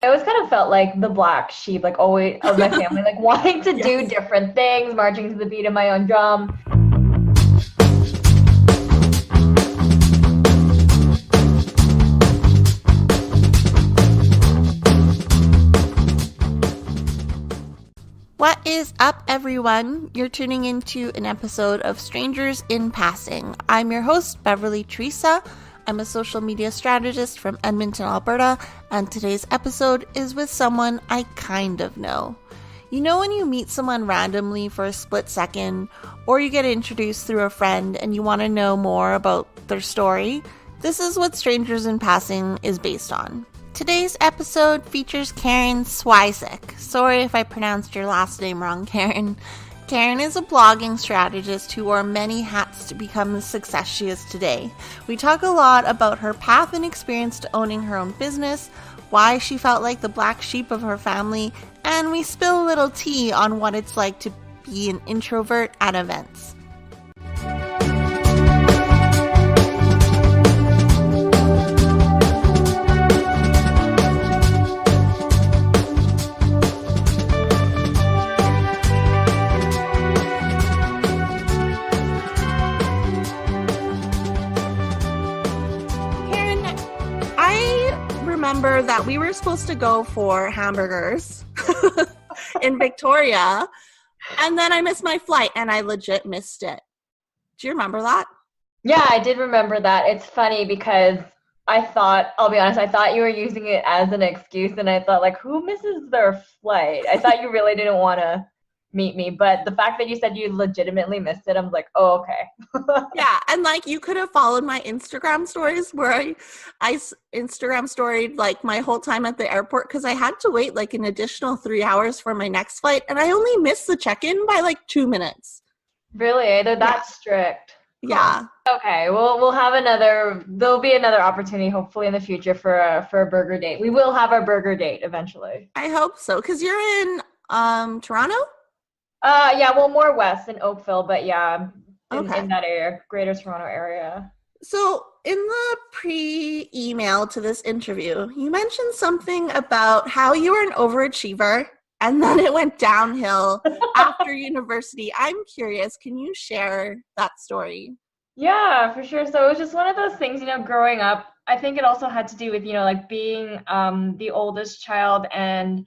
I always kind of felt like the black sheep, like always of my family, like wanting to do Yes. different things, marching to the beat of my own drum. What is up, everyone? You're tuning into an episode of Strangers in Passing. I'm your host, Beverly Teresa. I'm a social media strategist from Edmonton, Alberta, and today's episode is with someone I kind of know. You know when you meet someone randomly for a split second, or you get introduced through a friend and you want to know more about their story? This is what Strangers in Passing is based on. Today's episode features Karen Swizik. Sorry if I pronounced your last name wrong, Karen. Karen is a blogging strategist who wore many hats to become the success she is today. We talk a lot about her path and experience to owning her own business, why she felt like the black sheep of her family, and we spill a little tea on what it's like to be an introvert at events. Remember that we were supposed to go for hamburgers in Victoria, and then I missed my flight and I legit missed it. Do you remember that? Yeah, I did remember that. It's funny because I'll be honest, I thought you were using it as an excuse, and I thought, like, who misses their flight? I thought you really didn't want to meet me, but the fact that you said you legitimately missed it, I'm like, oh, okay. Yeah, and like you could have followed my Instagram stories where I Instagram storied like my whole time at the airport because I had to wait like an additional 3 hours for my next flight, and I only missed the check-in by like 2 minutes. Really? They're that strict? Yeah. Okay, there'll be another opportunity hopefully in the future for a burger date. We will have our burger date eventually. I hope so, because you're in Toronto? Yeah, well, more west in Oakville, but yeah, Okay. in that area, Greater Toronto area. So in the pre-email to this interview, you mentioned something about how you were an overachiever and then it went downhill after university. I'm curious, can you share that story? Yeah, for sure. So it was just one of those things, growing up. I think it also had to do with, like being the oldest child and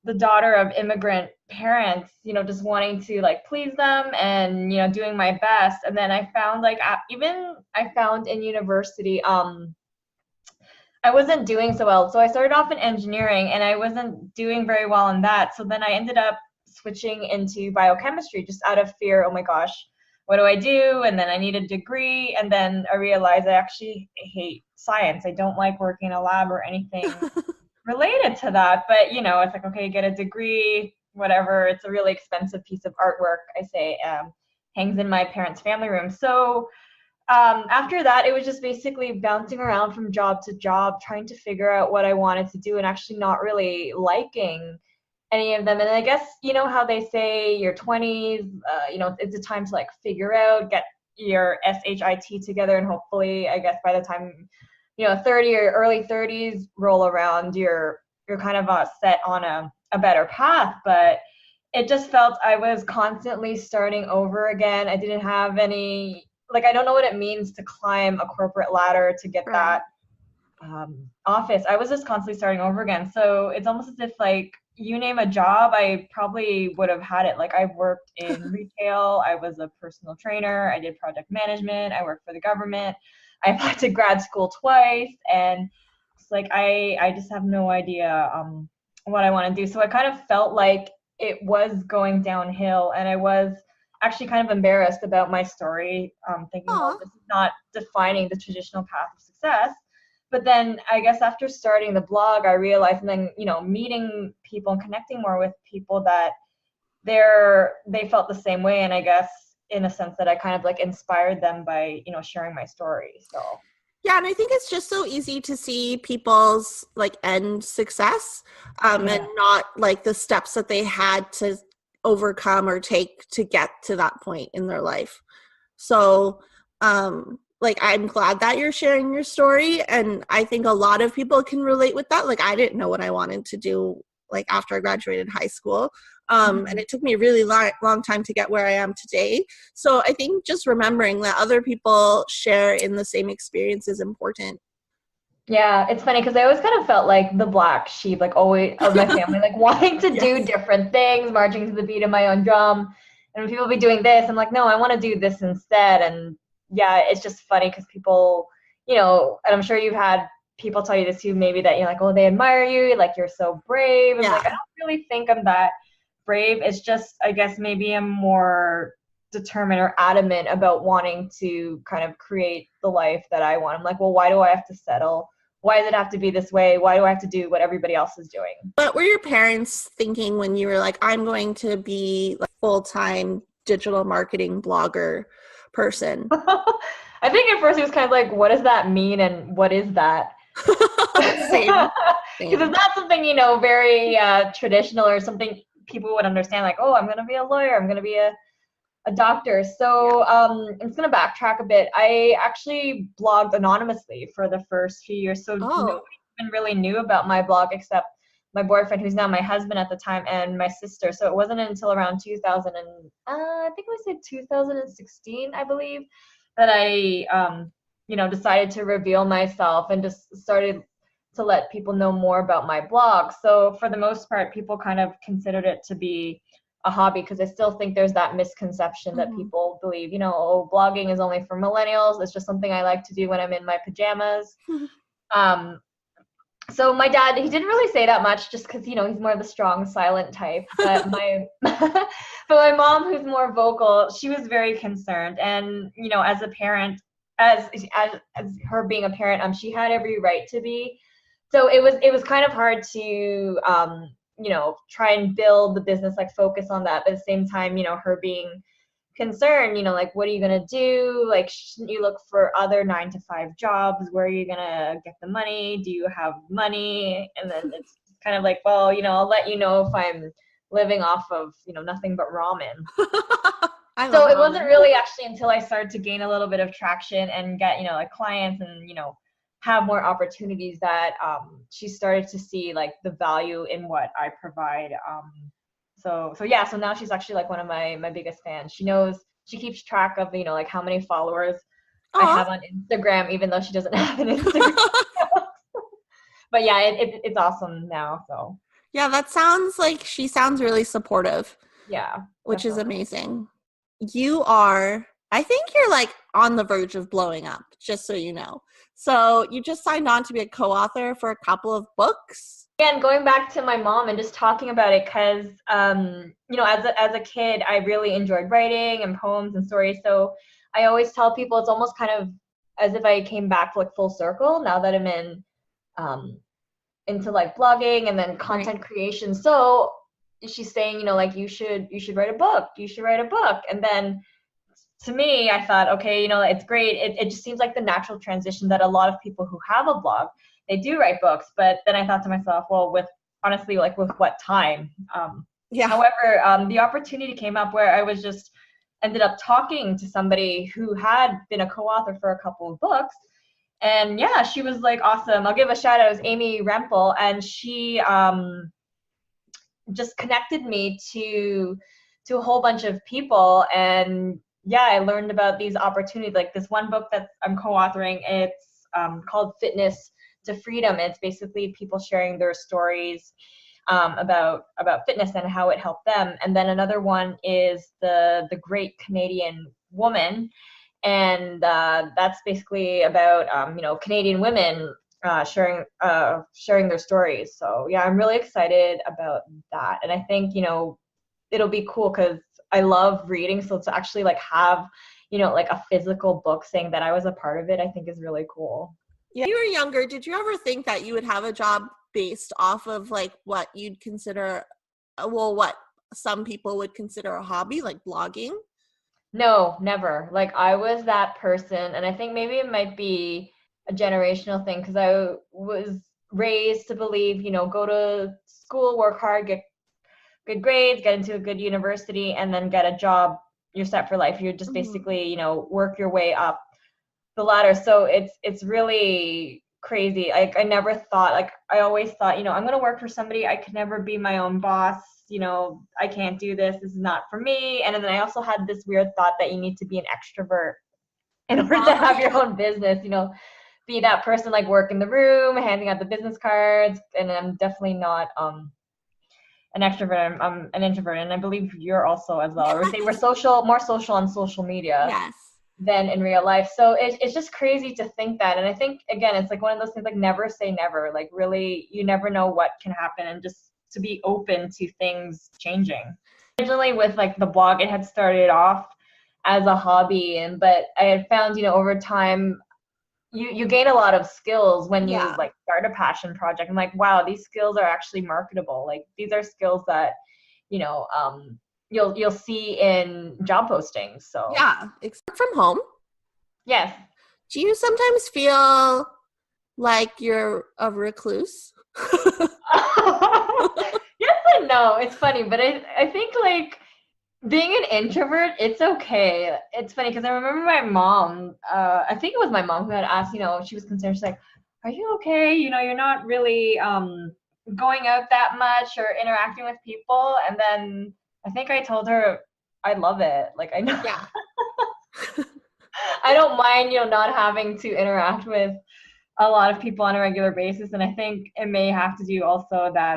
the daughter of immigrant parents, just wanting to like please them and, doing my best. And then I found I found in university, I wasn't doing so well. So I started off in engineering and I wasn't doing very well in that. So then I ended up switching into biochemistry just out of fear. Oh my gosh, what do I do? And then I need a degree. And then I realized I actually hate science. I don't like working in a lab or anything related to that. But, it's like, okay, get a degree, whatever. It's a really expensive piece of artwork, I say, hangs in my parents' family room. So after that, it was just basically bouncing around from job to job, trying to figure out what I wanted to do and actually not really liking any of them. And I guess, how they say your 20s, it's a time to like figure out, get your SHIT together, and hopefully, I guess by the time 30 or early 30s roll around, you're kind of set on a better path. But it just felt I was constantly starting over again. I didn't have any, like, I don't know what it means to climb a corporate ladder to get that office. I was just constantly starting over again. So it's almost as if, like, you name a job, I probably would have had it. Like, I've worked in retail, I was a personal trainer, I did project management, I worked for the government, I applied to grad school twice, and it's like I just have no idea what I want to do. So I kind of felt like it was going downhill, and I was actually kind of embarrassed about my story, thinking, well, this is not defining the traditional path of success. But then I guess after starting the blog, I realized, and then, meeting people and connecting more with people, that they felt the same way. And I guess in a sense that I kind of like inspired them by, sharing my story. So Yeah, and I think it's just so easy to see people's like end success and not like the steps that they had to overcome or take to get to that point in their life. So like, I'm glad that you're sharing your story. And I think a lot of people can relate with that. Like, I didn't know what I wanted to do, like, after I graduated high school. And it took me a really long time to get where I am today. So I think just remembering that other people share in the same experience is important. Yeah, it's funny because I always kind of felt like the black sheep, like always of my family, like wanting to do different things, marching to the beat of my own drum. And when people be doing this, I'm like, no, I want to do this instead. And yeah, it's just funny because people, you know, and I'm sure you've had people tell you this too, maybe that you're like, oh, they admire you, like you're so brave. And like, I don't really think I'm that brave. It's just, I guess maybe I'm more determined or adamant about wanting to kind of create the life that I want. I'm like, well, why do I have to settle? Why does it have to be this way? Why do I have to do what everybody else is doing? What were your parents thinking when you were like, I'm going to be a full-time digital marketing blogger person? I think at first it was kind of like, what does that mean and what is that? Same. Because it's not something, you know, very traditional or something people would understand, like, oh, I'm going to be a lawyer, I'm going to be a doctor. So I'm just going to backtrack a bit. I actually blogged anonymously for the first few years. So nobody even really knew about my blog except my boyfriend, who's now my husband at the time, and my sister. So it wasn't until around 2000 and I think it was 2016, I believe, that I, you know, decided to reveal myself and just started to let people know more about my blog. So for the most part, people kind of considered it to be a hobby because I still think there's that misconception that people believe, you know, oh, blogging is only for millennials. It's just something I like to do when I'm in my pajamas. So my dad, he didn't really say that much just because, you know, he's more of the strong, silent type. But but my mom, who's more vocal, she was very concerned. And, you know, as a parent, as her being a parent, she had every right to be. So it was kind of hard to you know, try and build the business, like focus on that. But at the same time, you know, her being concerned, you know, like, what are you going to do? Like, shouldn't you look for other 9-to-5 jobs? Where are you going to get the money? Do you have money? And then it's kind of like, well, you know, I'll let you know if I'm living off of, you know, nothing but ramen. So it wasn't really actually until I started to gain a little bit of traction and get, you know, like clients and, you know, have more opportunities that she started to see like the value in what I provide. So now she's actually like one of my biggest fans. She knows, she keeps track of, you know, like how many followers I have on Instagram, even though she doesn't have an Instagram. But yeah, it's awesome now. So yeah, that sounds like she sounds really supportive. Yeah, which is amazing. You are, I think you're like on the verge of blowing up, just so you know. So you just signed on to be a co-author for a couple of books. And going back to my mom and just talking about it, because you know, as a kid, I really enjoyed writing and poems and stories. So I always tell people it's almost kind of as if I came back like full circle now that I'm in into like blogging and then content creation. So she's saying, you know, like you should write a book. You should write a book. And then to me, I thought, okay, you know, it's great. It just seems like the natural transition that a lot of people who have a blog, they do write books. But then I thought to myself, well, with what time? However, the opportunity came up where I was just ended up talking to somebody who had been a co-author for a couple of books. And yeah, she was like, awesome. I'll give a shout out. It was Amy Rempel. And she just connected me to a whole bunch of people. And yeah, I learned about these opportunities. Like this one book that I'm co-authoring, it's called Fitness to Freedom. It's basically people sharing their stories about fitness and how it helped them. And then another one is the Great Canadian Woman, and that's basically about you know, Canadian women sharing their stories. So yeah, I'm really excited about that, and I think, you know, it'll be cool because I love reading. So to actually like have, you know, like a physical book saying that I was a part of it, I think is really cool. Yeah. When you were younger, did you ever think that you would have a job based off of like what you'd consider, well, what some people would consider a hobby, like blogging? No, never. Like I was that person, and I think maybe it might be a generational thing because I was raised to believe, you know, go to school, work hard, get good grades, get into a good university, and then get a job. You're set for life. You're just basically, you know, work your way up the latter. So it's really crazy. Like I never thought, like I always thought, I'm gonna work for somebody. I could never be my own boss. I can't do this. This is not for me. And then I also had this weird thought that you need to be an extrovert in order to have your own business, be that person like work in the room, handing out the business cards. And I'm definitely not an extrovert. I'm an introvert, and I believe you're also as well. Or say we're more social on social media. Yes. Than in real life. So it's just crazy to think that. And I think, again, it's like one of those things, like never say never. Like really, you never know what can happen, and just to be open to things changing. Originally with like the blog, it had started off as a hobby, but I had found, over time, you gain a lot of skills when you like start a passion project. I'm like, wow, these skills are actually marketable. Like these are skills that, you'll see in job postings. So yeah, except from home. Yes. Do you sometimes feel like you're a recluse? Yes and no. It's funny, but I think like being an introvert, it's okay. It's funny because I remember my mom, I think it was my mom who had asked, she was concerned. She's like, are you okay? You're not really going out that much or interacting with people. And then I think I told her I love it. Like I know. Yeah. I don't mind, not having to interact with a lot of people on a regular basis. And I think it may have to do also that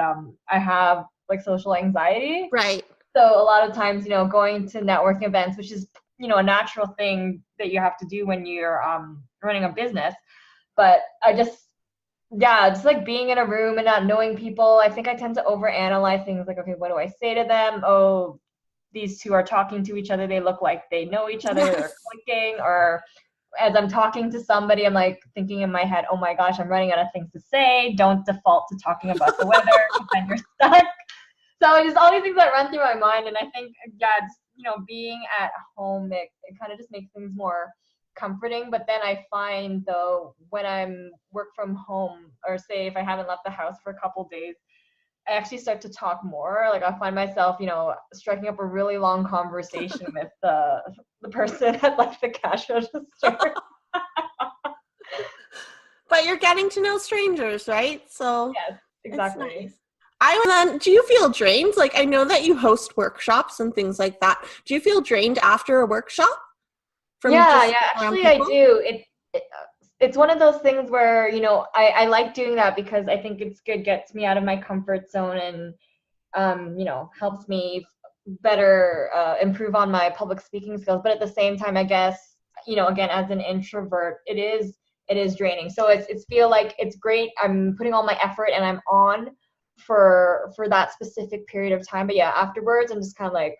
I have like social anxiety. Right. So a lot of times, going to networking events, which is, a natural thing that you have to do when you're running a business. But I just like being in a room and not knowing people, I think I tend to overanalyze things like, okay, what do I say to them? Oh, these two are talking to each other. They look like they know each other. Yes. They're clicking. Or as I'm talking to somebody, I'm like thinking in my head, oh my gosh, I'm running out of things to say. Don't default to talking about the weather because then you're stuck. So just all these things that run through my mind. And I think, just, being at home, it kind of just makes things more comforting. But then I find though, when I'm work from home, or say if I haven't left the house for a couple days, I actually start to talk more. Like I find myself, striking up a really long conversation with the person at like the cash register. But you're getting to know strangers, right? So yes, exactly. Nice. Do you feel drained? Like I know that you host workshops and things like that. Do you feel drained after a workshop? Actually I do. It's one of those things where, I like doing that because I think it's good, gets me out of my comfort zone and, helps me better improve on my public speaking skills. But at the same time, I guess, again, as an introvert, it is draining. So it's feel like it's great. I'm putting all my effort and I'm on for that specific period of time. But yeah, afterwards, I'm just kind of like,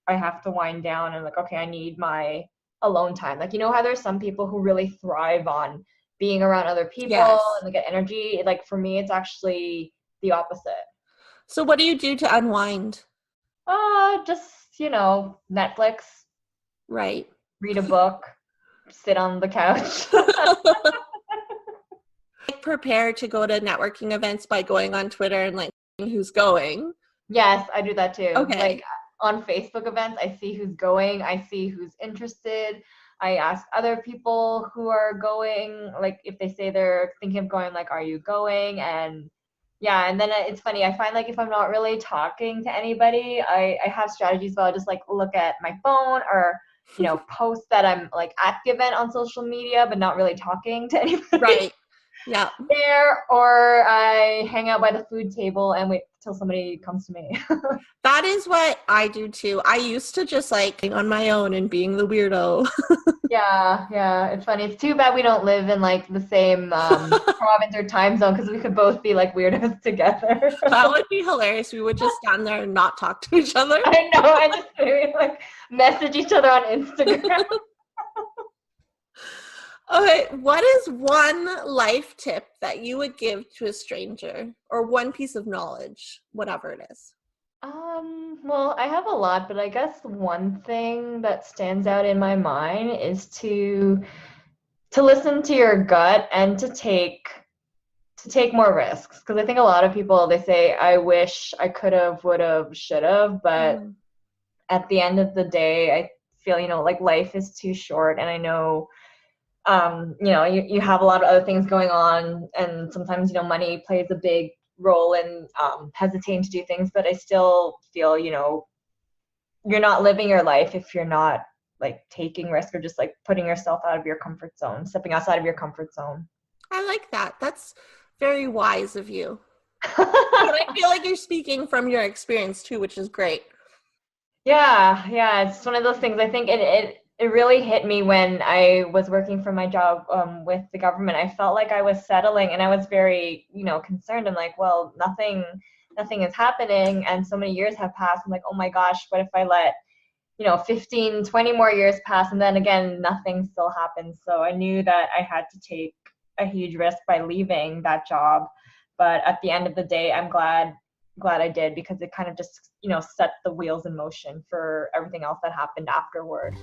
I have to wind down and like, okay, I need my alone time. Like, how there's some people who really thrive on being around other people. Yes. And they get energy. Like for me, it's actually the opposite. So what do you do to unwind? Just, Netflix. Right. Read a book, sit on the couch. Prepare to go to networking events by going on Twitter and like who's going. Yes, I do that too. Okay. Like on Facebook events, I see who's going. I see who's interested. I ask other people who are going, like if they say they're thinking of going, like, are you going? And yeah, and then it's funny. I find like if I'm not really talking to anybody, I have strategies, but I'll just like look at my phone or, post that I'm like at the event on social media, but not really talking to anybody. Right. Yeah. There, or I hang out by the food table and wait till somebody comes to me. That is what I do too. I used to just like on my own and being the weirdo. Yeah. It's funny. It's too bad we don't live in like the same province or time zone because we could both be like weirdos together. That would be hilarious. We would just stand there and not talk to each other. I know. I just like message each other on Instagram. Okay, what is one life tip that you would give to a stranger, or one piece of knowledge, whatever it is? Well, I have a lot, but I guess one thing that stands out in my mind is to listen to your gut and to take more risks. Because I think a lot of people, they say, I wish I could have, would have, should have, but at the end of the day, I feel, like life is too short, and I know you have a lot of other things going on, and sometimes, money plays a big role in hesitating to do things, but I still feel, you're not living your life if you're not like taking risk or just like putting yourself out of your comfort zone, stepping outside of your comfort zone. I like that. That's very wise of you. But I feel like you're speaking from your experience too, which is great. Yeah, it's one of those things. I think it really hit me when I was working for my job with the government. I felt like I was settling, and I was very, concerned. I'm like, well, nothing is happening, and so many years have passed. I'm like, oh my gosh, what if I let 15, 20 more years pass, and then again, nothing still happens. So I knew that I had to take a huge risk by leaving that job. But at the end of the day, I'm glad I did, because it kind of just, set the wheels in motion for everything else that happened afterward.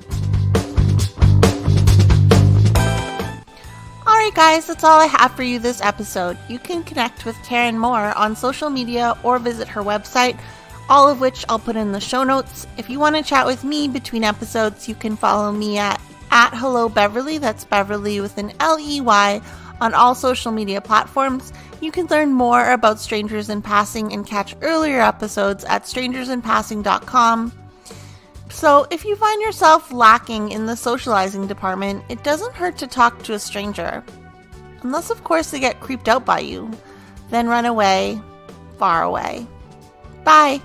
Alright guys, that's all I have for you this episode. You can connect with Karen Moore on social media or visit her website, all of which I'll put in the show notes. If you want to chat with me between episodes, you can follow me at Hello Beverly, that's Beverly with an L-E-Y, on all social media platforms. You can learn more about Strangers in Passing and catch earlier episodes at strangersinpassing.com. So if you find yourself lacking in the socializing department, it doesn't hurt to talk to a stranger. Unless, of course, they get creeped out by you. Then run away, far away. Bye!